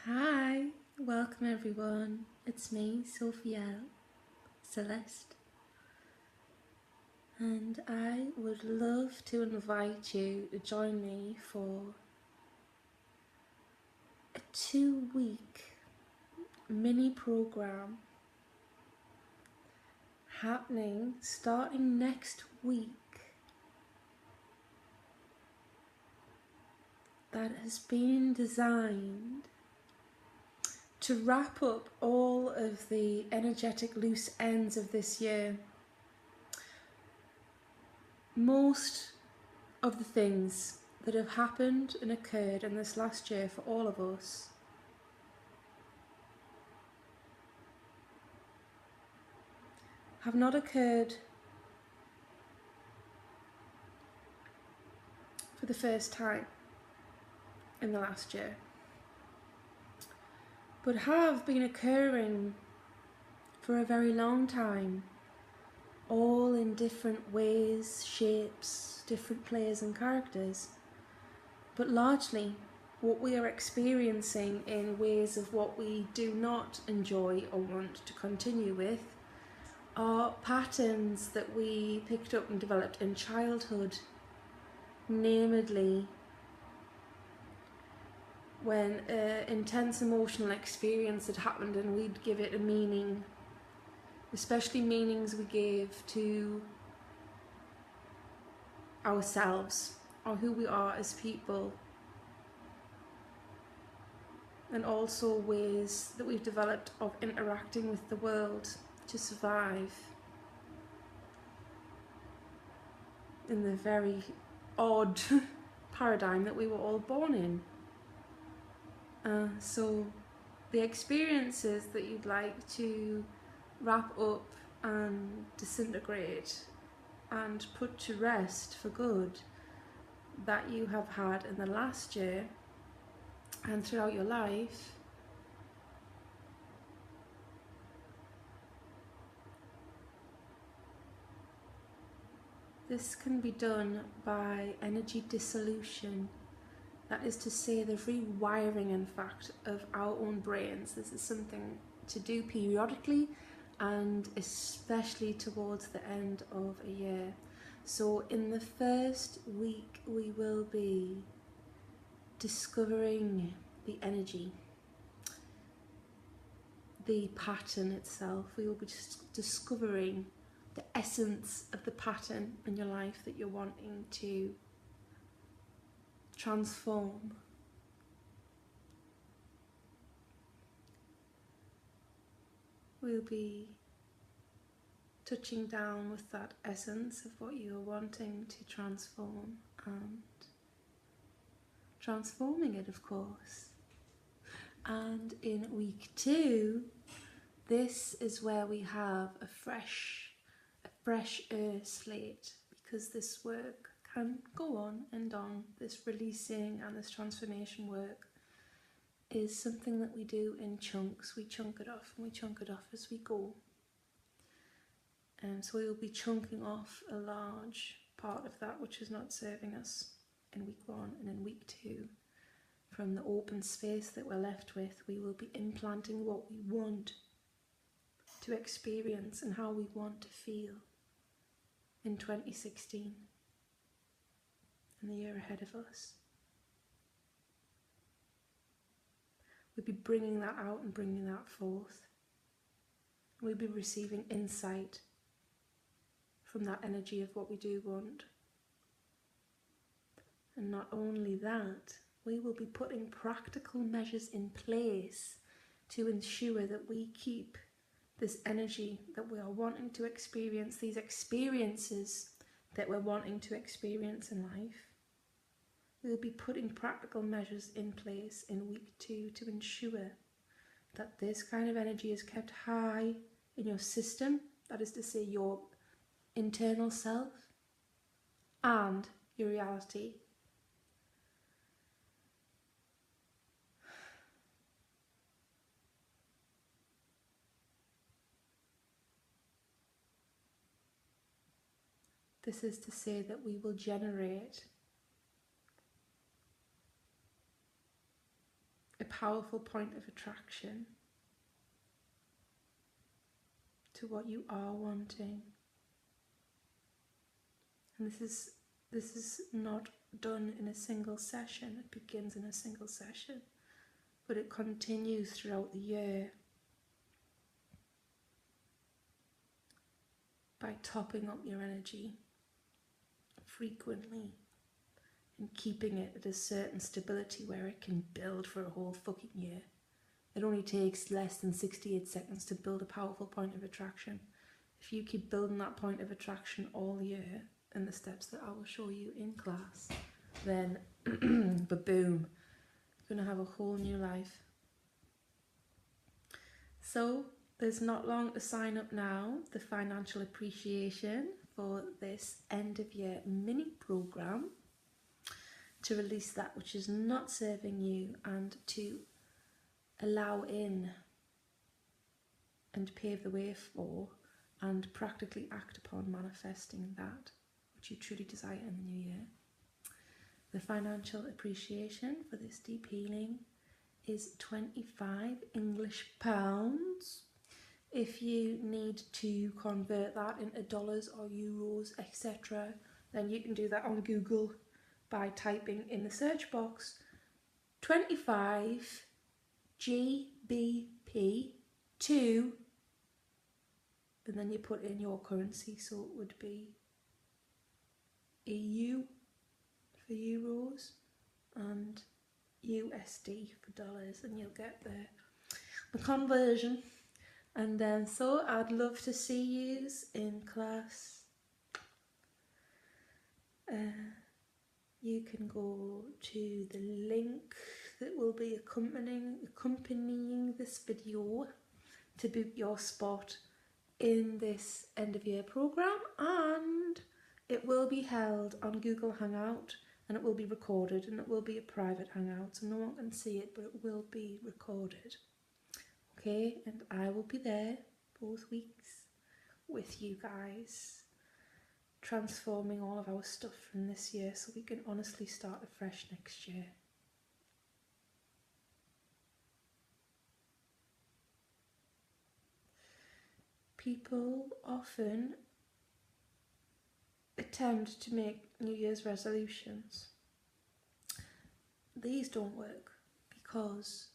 Hi, welcome everyone. It's me, Sophia Celeste, and I would love to invite you to join me for a 2-week mini program happening starting next week that has been designed to wrap up all of the energetic loose ends of this year. Most of the things that have happened and occurred in this last year for all of us have not occurred for the first time in the last year, but have been occurring for a very long time, all in different ways, shapes, different players and characters, but largely what we are experiencing in ways of what we do not enjoy or want to continue with are patterns that we picked up and developed in childhood, namely when an intense emotional experience had happened and we'd give it a meaning, especially meanings we gave to ourselves or who we are as people, and also ways that we've developed of interacting with the world to survive in the very odd paradigm that we were all born in. So the experiences that you'd like to wrap up and disintegrate and put to rest for good that you have had in the last year and throughout your life, this can be done by energy dissolution. That is to say, the rewiring, in fact, of our own brains. This is something to do periodically and especially towards the end of a year. So in the first week we will be discovering the energy, the pattern itself. We will be just discovering the essence of the pattern in your life that you're wanting to transform. We'll be touching down with that essence of what you're wanting to transform and transforming it, of course. And in week 2, this is where we have a fresh slate, because this work can go on and on. This releasing and this transformation work is something that we do in chunks. We chunk it off and we chunk it off as we go. So we will be chunking off a large part of that which is not serving us in week 1, and in week 2, from the open space that we're left with, we will be implanting what we want to experience and how we want to feel in 2016 and the year ahead of us. We'll be bringing that out and bringing that forth. We'll be receiving insight from that energy of what we do want. And not only that, we will be putting practical measures in place to ensure that we keep this energy that we are wanting to experience, these experiences that we're wanting to experience in life. We'll be putting practical measures in place in week 2 to ensure that this kind of energy is kept high in your system, that is to say your internal self and your reality. This is to say that we will generate a powerful point of attraction to what you are wanting. And this is not done in a single session. It begins in a single session, but it continues throughout the year by topping up your energy frequently and keeping it at a certain stability where it can build for a whole fucking year. It only takes less than 68 seconds to build a powerful point of attraction. If you keep building that point of attraction all year in the steps that I will show you in class, then ba-boom, you're going to have a whole new life. So there's not long to sign up now. The financial appreciation for this end of year mini program to release that which is not serving you and to allow in and pave the way for and practically act upon manifesting that which you truly desire in the new year. The financial appreciation for this deep healing is 25 English pounds. If you need to convert that into dollars or euros, etc., then you can do that on Google by typing in the search box 25 GBP 2, and then you put in your currency, so it would be EU for euros and USD for dollars, and you'll get the conversion. And then so I'd love to see you in class. You can go to the link that will be accompanying this video to book your spot in this end of year program, and it will be held on Google Hangout, and it will be recorded, and it will be a private hangout, so no one can see it, but it will be recorded. Okay, and I will be there both weeks with you guys, transforming all of our stuff from this year so we can honestly start afresh next year. People often attempt to make New Year's resolutions. These don't work because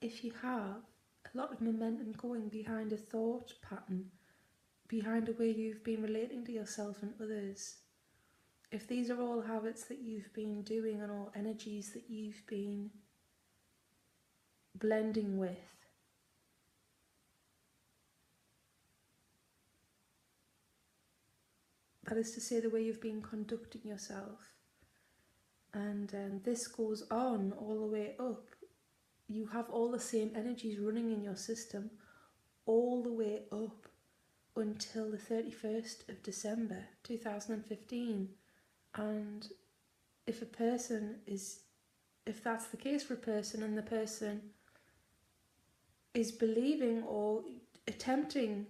if you have a lot of momentum going behind a thought pattern, behind the way you've been relating to yourself and others, if these are all habits that you've been doing and all energies that you've been blending with, that is to say the way you've been conducting yourself, and this goes on all the way up. You have all the same energies running in your system all the way up until the 31st of December 2015. And if that's the case for a person, and the person is believing or attempting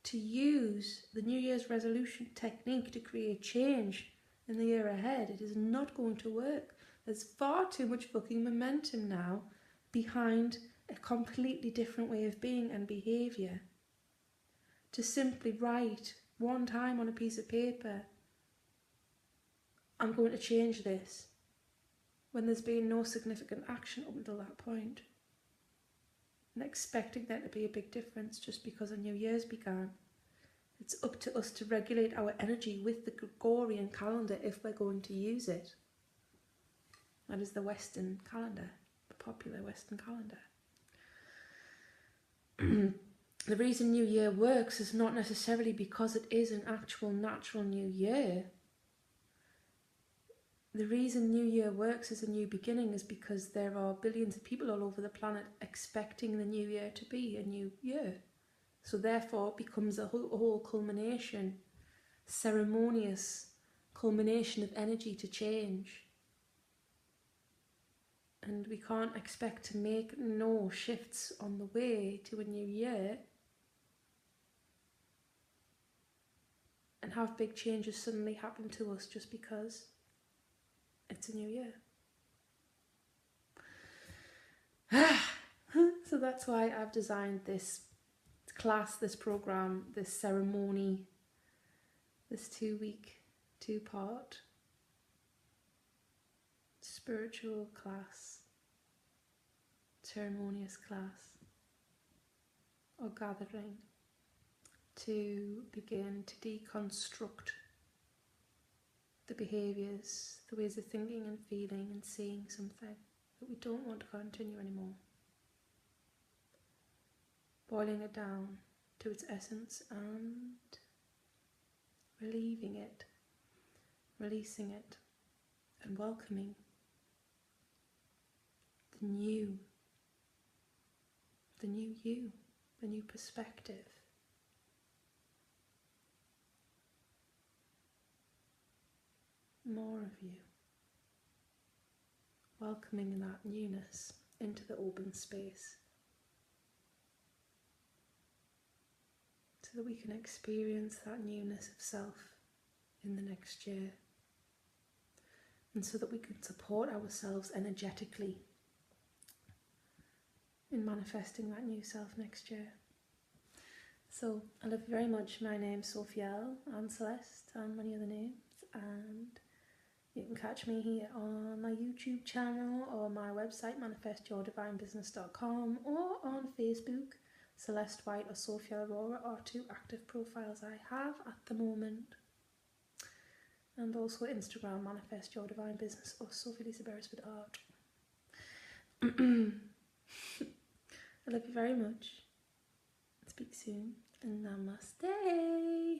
to use the New Year's resolution technique to create change in the year ahead, it is not going to work. There's far too much fucking momentum now behind a completely different way of being and behaviour to simply write one time on a piece of paper, I'm going to change this, when there's been no significant action up until that point, and expecting there to be a big difference just because a new year's began. It's up to us to regulate our energy with the Gregorian calendar if we're going to use it. That is the Western calendar, the popular Western calendar. The reason New Year works is not necessarily because it is an actual natural new year. The reason New Year works as a new beginning is because there are billions of people all over the planet expecting the new year to be a new year. So therefore it becomes a whole culmination, ceremonious culmination of energy to change. And we can't expect to make no shifts on the way to a new year and have big changes suddenly happen to us just because it's a new year. So that's why I've designed this class, this program, this ceremony, this 2-week, 2-part spiritual class, ceremonious class or gathering to begin to deconstruct the behaviours, the ways of thinking and feeling and seeing something that we don't want to continue anymore. Boiling it down to its essence and relieving it, releasing it, and welcoming the new you, the new perspective. More of you. Welcoming that newness into the open space so that we can experience that newness of self in the next year, and so that we can support ourselves energetically in manifesting that new self next year. So I love you very much. My name's Sophielle and Celeste and many other names, and you can catch me here on my YouTube channel or my website manifestyourdivinebusiness.com, or on Facebook. Celeste White or Sophia Aurora are 2 active profiles I have at the moment, and also Instagram, Manifest Your Divine Business or Sophie Lisa Beresford Art. I love you very much. Speak soon, and namaste.